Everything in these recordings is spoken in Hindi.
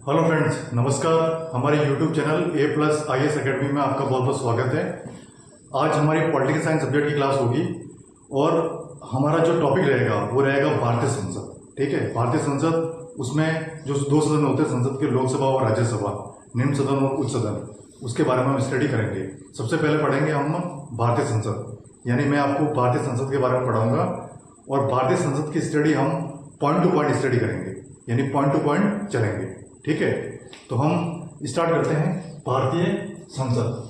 हेलो फ्रेंड्स, नमस्कार। हमारे YouTube channel A plus I S academy में आपका बहुत बहुत स्वागत है। आज हमारी पॉलिटिकल साइंस सब्जेक्ट की क्लास होगी और हमारा जो टॉपिक रहेगा वो रहेगा भारतीय संसद। ठीक है, भारतीय संसद, उसमें जो दो सदन होते हैं संसद के, लोकसभा और राज्यसभा, निम्न सदन और उच्च सदन, उसके बारे में हम स्टडी करेंगे। सबसे पहले पढ़ेंगे हम भारतीय संसद, यानी मैं आपको भारतीय संसद के बारे में पढ़ाऊंगा और भारतीय संसद की स्टडी हम पॉइंट टू पॉइंट स्टडी करेंगे, यानी पॉइंट टू पॉइंट चलेंगे। ठीक है, तो हम स्टार्ट करते हैं। भारतीय संसद,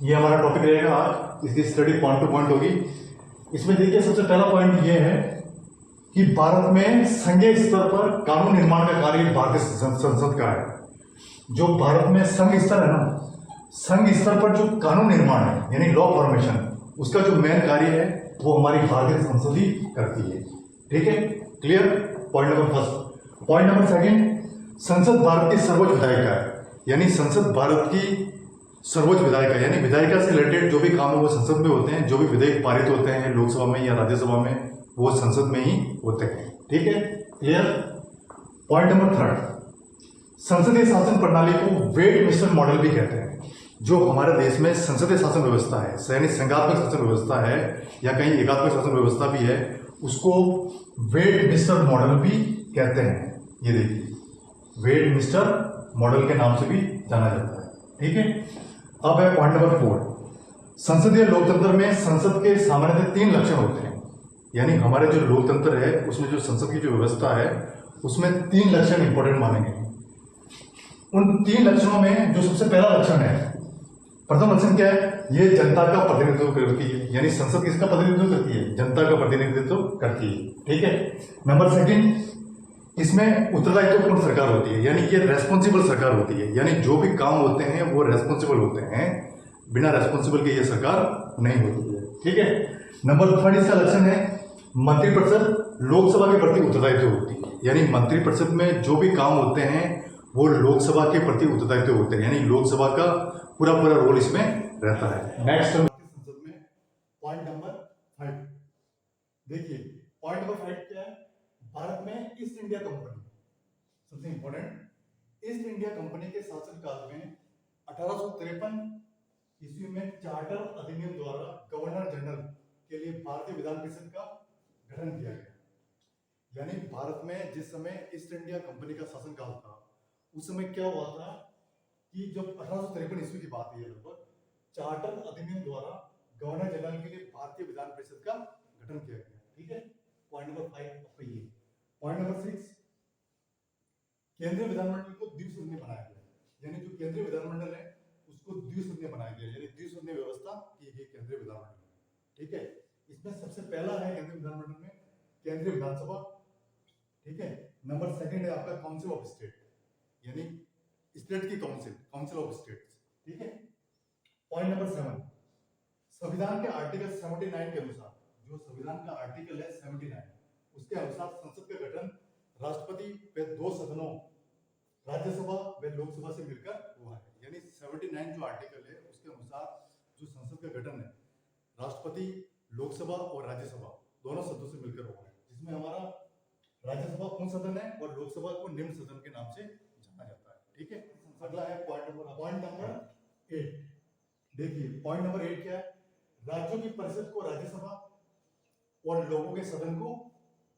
ये हमारा टॉपिक रहेगा आज। इसकी स्टडी पॉइंट टू पॉइंट होगी। इसमें देखिए, सबसे पहला पॉइंट ये है कि भारत में संघीय स्तर पर कानून निर्माण का कार्य भारतीय संसद का है। जो भारत में संघ स्तर है ना, संघ स्तर पर जो कानून निर्माण है यानी लॉ फॉर्मेशन, उसका जो मेन कार्य है वो हमारी भारतीय संसद ही करती है। ठीक है, clear. Point number first. Point number second, संसद भारत की सर्वोच्च विधायिका है, यानी संसद भारत की सर्वोच्च विधायिका, यानी विधायिका से रिलेटेड जो भी काम है वो संसद में होते हैं। जो भी विधेयक पारित होते हैं लोकसभा में या राज्यसभा में, वो संसद में ही होते हैं। ठीक है, क्लियर। पॉइंट नंबर थर्ड, संसदीय शासन प्रणाली को वेट मिश्रण मॉडल भी कहते हैं। जो हमारे देश में संसदीय शासन व्यवस्था है, यानी संघात्मक शासन व्यवस्था है या कहीं एकात्मक शासन व्यवस्था भी है, उसको वेट मिश्रण मॉडल भी कहते हैं। ये देखिए, वेट मिस्टर मॉडल के नाम से भी जाना जाता है। ठीक है, अब है पॉइंट नंबर 4। संसदीय लोकतंत्र में संसद के सामान्यतः 3 लक्षण होते हैं, यानी हमारे जो लोकतंत्र है उसमें जो संसद की जो व्यवस्था है उसमें 3 लक्षण इंपॉर्टेंट माने गए हैं। उन 3 लक्षणों में जो सबसे पहला लक्षण है, प्रथम लक्षण क्या है? ये जनता का प्रतिनिधित्व करती है, यानी संसद किसका प्रतिनिधित्व करती है? जनता का प्रतिनिधित्व करती है। ठीक है। नंबर सेकंड, इसमें उत्तरदायित्वपूर्ण सरकार होती है, यानी ये रेस्पॉन्सिबल सरकार होती है, यानी जो भी काम होते हैं वो रेस्पॉन्सिबल होते हैं, बिना रेस्पॉन्सिबल के ये सरकार नहीं होती है। ठीक है। नंबर थर्ड, इसका लक्षण है मंत्रिपरिषद लोकसभा के प्रति उत्तरदायित्व होती है, यानी मंत्रिपरिषद में जो भी काम होते हैं वो लोकसभा के प्रति उत्तरदायित्व होते हैं, यानी लोकसभा का पूरा पूरा रोल इसमें रहता है। नेक्स्ट संसद में पॉइंट नंबर 5 देखिए। पॉइंट नंबर 5 क्या है? भारत में ईस्ट इंडिया कंपनी, सबसे इंपॉर्टेंट, ईस्ट इंडिया कंपनी के शासनकाल में 1853 ईस्वी में चार्टर अधिनियम द्वारा गवर्नर जनरल के लिए भारतीय विधान परिषद का गठन किया गया। यानी भारत में जिस समय ईस्ट इंडिया कंपनी का शासनकाल था, उस समय क्या हुआ था कि जब 1853 ईस्वी की बात है लगभग, चार्टर अधिनियम द्वारा गवर्नर जनरल के लिए भारतीय विधान परिषद का गठन किया गया। ठीक है, पॉइंट नंबर 5 ये। पॉइंट नंबर 6, केंद्रीय विधानमंडल को द्विसदनीय बनाया गया, यानी जो केंद्रीय विधानमंडल है उसको द्विसदनीय बनाया गया, यानी द्विसदनीय व्यवस्था की गई केंद्रीय विधानमंडल में। ठीक है, इसमें सबसे पहला है केंद्रीय विधानमंडल में केंद्रीय विधानसभा। ठीक है। नंबर सेकंड है आपका काउंसिल ऑफ स्टेट, यानी स्टेट की काउंसिल, काउंसिल ऑफ स्टेट्स। ठीक है। पॉइंट नंबर 7, संविधान के आर्टिकल 79 के अनुसार, जो संविधान का आर्टिकल है 79, उसके अनुसार संसद का गठन राष्ट्रपति व 2 सदनों राज्यसभा व लोकसभा से मिलकर हुआ है। यानी 79 जो आर्टिकल है उसके अनुसार जो संसद का गठन है राष्ट्रपति, लोकसभा और राज्यसभा दोनों सदनों से मिलकर हुआ है, जिसमें हमारा राज्यसभा पूर्ण सदन है और लोकसभा को निम्न सदन के नाम से जाना जाता है। ठीक है। अगला है पॉइंट नंबर 8। देखिए, पॉइंट नंबर 8 क्या है? राज्यों की परिषद को राज्यसभा और लोगों के सदन को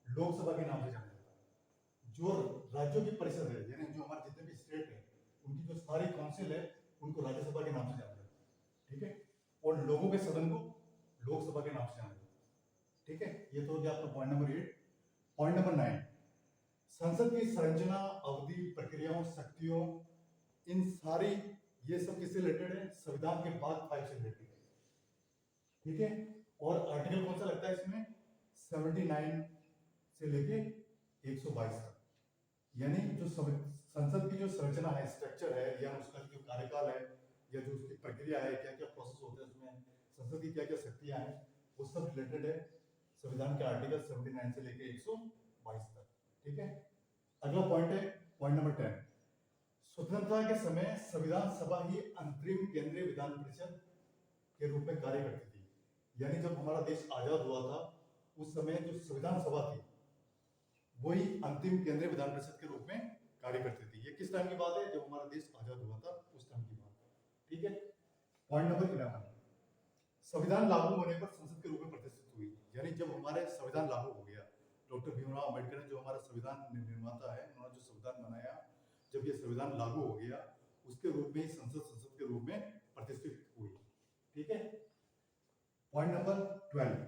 लोकसभा के नाम से जाना जाता है। जो राज्यों की परिषद है, यानी जो हमारे जितने भी स्टेट है उनकी जो सारी काउंसिल है उनको राज्यसभा के नाम से जाना जाता है। ठीक है, और लोगों के सदन को लोकसभा के नाम से जाना जाता है। ठीक है, ये तो हो गया आपका पॉइंट नंबर 8। पॉइंट नंबर 9, संसद की संरचना, अवधि, प्रक्रियाओं, शक्तियों, इन सारी, ये सब किससे रिलेटेड है? संविधान के भाग 5 से रिलेटेड है। ठीक है, और आर्टिकल कौन सा लगता है इसमें? 79 से लेके 122 तक। यानी जो संसद की जो संरचना है, स्ट्रक्चर है, या उसका जो कार्यकाल है, या जो उसकी प्रक्रिया है, क्या क्या प्रोसेस होते हैं उसमें, संसद की क्या क्या शक्तियां हैं, वो सब रिलेटेड है संविधान के आर्टिकल 79 से लेके 122 तक। ठीक है। अगला पॉइंट है पॉइंट नंबर 10, स्वतंत्रता के समय संविधान सभा ही अंतरिम केंद्रीय विधान परिषद के रूप में कार्य करती थी। यानी जब हमारा देश आजाद हुआ था उस समय जो संविधान सभा थी वही अंतिम केंद्रीय विधान परिषद के रूप में कार्य कार्य करती थी। ये किस टाइम की बात है? जब हमारा देश आजाद हुआ था उस टाइम की बात है। ठीक है। पॉइंट नंबर 11, संविधान लागू होने पर संसद के रूप में प्रतिष्ठित हुई। यानी जब हमारे संविधान लागू हो गया, डॉक्टर भीमराव अम्बेडकर ने जो हमारा संविधान निर्माता है, उन्होंने जो संविधान बनाया, जब ये संविधान लागू हो गया उसके रूप में ही संसद के रूप में प्रतिष्ठित हुई। ठीक है। पॉइंट नंबर 12,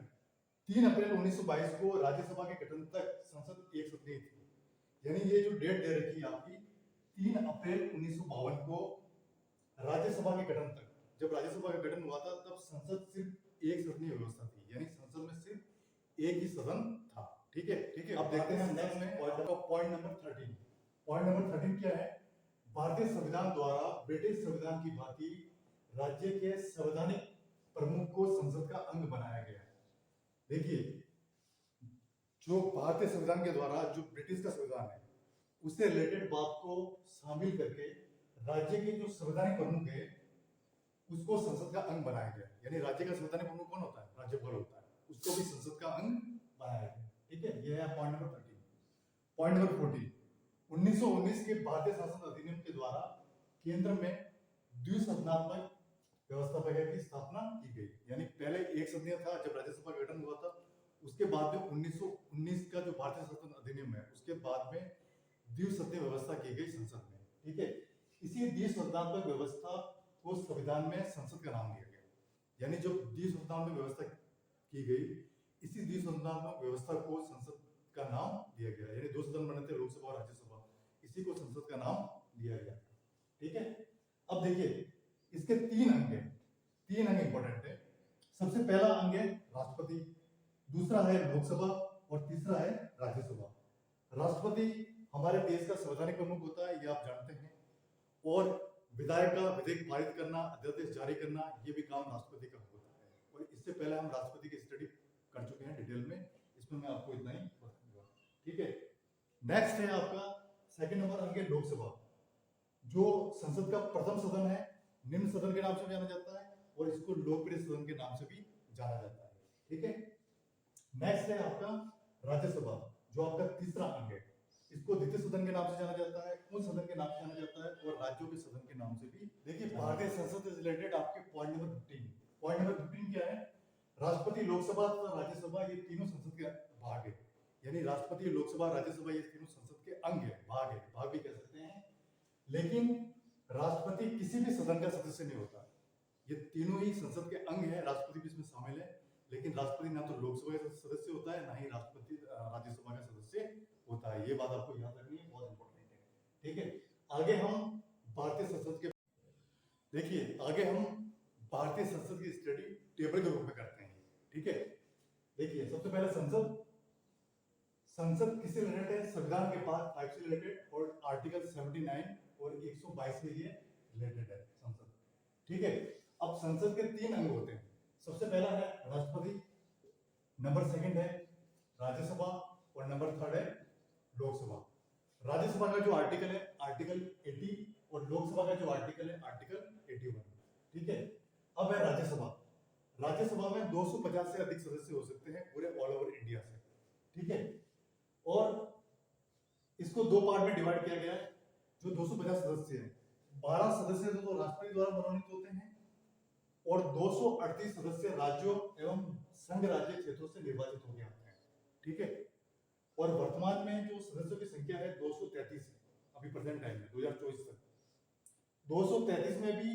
3 अप्रैल 1922 को राज्यसभा के गठन तक संसद एक सदनीय थी। यानी ये जो डेट दे रखी है आपकी 3 अप्रैल 1952 को राज्यसभा के गठन तक, जब राज्यसभा का गठन हुआ था तब संसद सिर्फ एक सदनीय व्यवस्था थी। यानी संसद में सिर्फ एक ही सदन था। ठीक है। ठीक है। अब देखते हैं नेक्स्ट में पॉइंट नंबर 13। पॉइंट नंबर 13 क्या है? भारतीय संविधान द्वारा ब्रिटिश संविधान की भांति राज्य के संवैधानिक प्रमुख को संसद का अंग बनाया गया है। देखिए, जो भारतीय संविधान के द्वारा जो ब्रिटिश का संविधान है उससे रिलेटेड बात को शामिल करके राज्य के जो संवैधानिक प्रमुख है उसको संसद का अंग बनाया गया। यानी राज्य का संवैधानिक प्रमुख कौन होता है? राज्यपाल होता है, उसको भी संसद का अंग बनाया गया। ठीक है। यह है पॉइंट नंबर 13। पॉइंट नंबर 14, 1919 के भारतीय शासन अधिनियम के द्वारा केंद्र में द्विसदनात्मक व्यवस्था की स्थापना की गई। यानी पहले एक सदनीय था जब राज्यसभा का गठन हुआ था, उसके बाद में 1919 का जो भारतीय शासन अधिनियम है उसके बाद में द्विसदनीय व्यवस्था की गई संसद में। ठीक है। इसी द्विसदनात्मक व्यवस्था को संविधान में संसद का नाम दिया गया। यानी जब द्विसदनात्मक व्यवस्था की गई, इसी द्विसदनात्मक व्यवस्था को संसद का नाम दिया गया। यानी दो सदन बने थे, लोकसभा और राज्यसभा, इसी को संसद का नाम दिया गया। ठीक है। अब देखिए इसके 3 अंग हैं। 3 अंग इंपॉर्टेंट है। सबसे पहला अंग है राष्ट्रपति, दूसरा है लोकसभा और तीसरा है राज्यसभा। राष्ट्रपति हमारे देश का संवैधानिक प्रमुख होता है, ये आप जानते हैं। और विधायक का विधेयक पारित करना, अध्यादेश जारी करना, ये भी काम राष्ट्रपति का होता है। और इससे पहले हम राष्ट्रपति की स्टडी कर चुके हैं डिटेल में, इसमें मैं आपको इतना ही बताऊंगा। ठीक है। नेक्स्ट है आपका सेकंड नंबर अंग है लोकसभा, जो संसद का प्रथम सदन है, निम्न सदन के नाम से जाना जाता है और इसको लोकप्रिय सदन के नाम से भी जाना जाता है। ठीक है। नेक्स्ट है आपका राज्यसभा, जो आपका तीसरा अंग है। इसको द्वितीय सदन के नाम से जाना जाता है, उन सदन के नाम से जाना जाता है और राज्यों के सदन के नाम से भी। देखिए भारतीय संसद से रिलेटेड आपके पॉइंट नंबर 15। पॉइंट नंबर 15 क्या है? राष्ट्रपति, लोकसभा तथा राज्यसभा ये तीनों संसद के भाग है। यानी राष्ट्रपति, लोकसभा, राज्यसभा ये तीनों संसद के अंग है, भाग है, भाग भी कह सकते हैं। लेकिन राष्ट्रपति किसी भी सदन का सदस्य नहीं होता। ये तीनों ही संसद के अंग है, राष्ट्रपति भी इसमें शामिल है। लेकिन राष्ट्रपति ना तो लोकसभा का सदस्य होता है, ना ही राष्ट्रपति राज्यसभा का सदस्य होता है। ये बात आपको याद रखनी है, बहुत इंपॉर्टेंट है। ठीक है। आगे हम भारतीय संसद की स्टडी टेबल के रूप में करते हैं। ठीक है। देखिए सबसे पहले संसद किससे रिलेटेड है? संविधान के पार्ट 5 से रिलेटेड और आर्टिकल 79 और 122 से ये रिलेटेड है संसद। ठीक है। अब संसद के 3 अंग होते हैं। सबसे पहला है राष्ट्रपति, नंबर 2 है राज्यसभा और नंबर 3 है लोकसभा। राज्यसभा का जो आर्टिकल है आर्टिकल 80 और लोकसभा का जो आर्टिकल है आर्टिकल 81। ठीक है। अब है राज्यसभा। राज्यसभा में 250 से अधिक सदस्य हो सकते हैं पूरे ऑल ओवर इंडिया से। ठीक है। और इसको 2 पार्ट में डिवाइड किया गया है। जो 250 सदस्य हैं, 12 सदस्य तो राष्ट्रपति द्वारा मनोनीत होते हैं और 238 सदस्य राज्यों एवं संघ राज्य क्षेत्रों से निर्वाचित होकर आते हैं। ठीक है। और वर्तमान में जो सदस्यों की संख्या है 233 है, अभी प्रेजेंट टाइम में 2024 तक। 233 में भी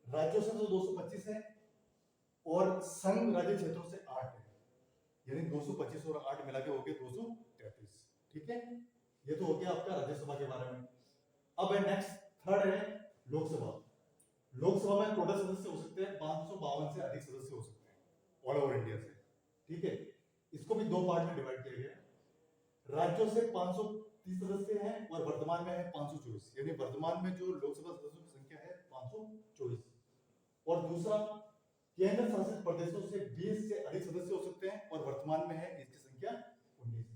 राज्यों से तो 225 है और संघ राज्य क्षेत्रों से 8 है। यानी 225 और 8 मिला के हो गए 233। ठीक है। ये तो हो गया आपका राज्यसभा के बारे में। अब है नेक्स्ट, थर्ड है लोकसभा। लोकसभा में टोटल सदस्य हो सकते हैं 552 से अधिक सदस्य हो सकते हैं ऑल ओवर इंडिया से। ठीक है। इसको भी 2 पार्ट में डिवाइड किया गया है। राज्यों से 530 सदस्य हैं और वर्तमान में है 524। यानी वर्तमान में जो लोकसभा सदस्यों की संख्या है 524। और दूसरा, केंद्र शासित प्रदेशों से 20 से अधिक सदस्य हो सकते हैं और वर्तमान में है इसकी संख्या 19।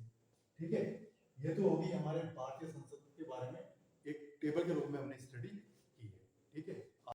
ठीक है। ये तो होगी हमारे भारतीय संसद के बारे में एक टेबल के रूप में हमने स्टडी की है। ठीक है।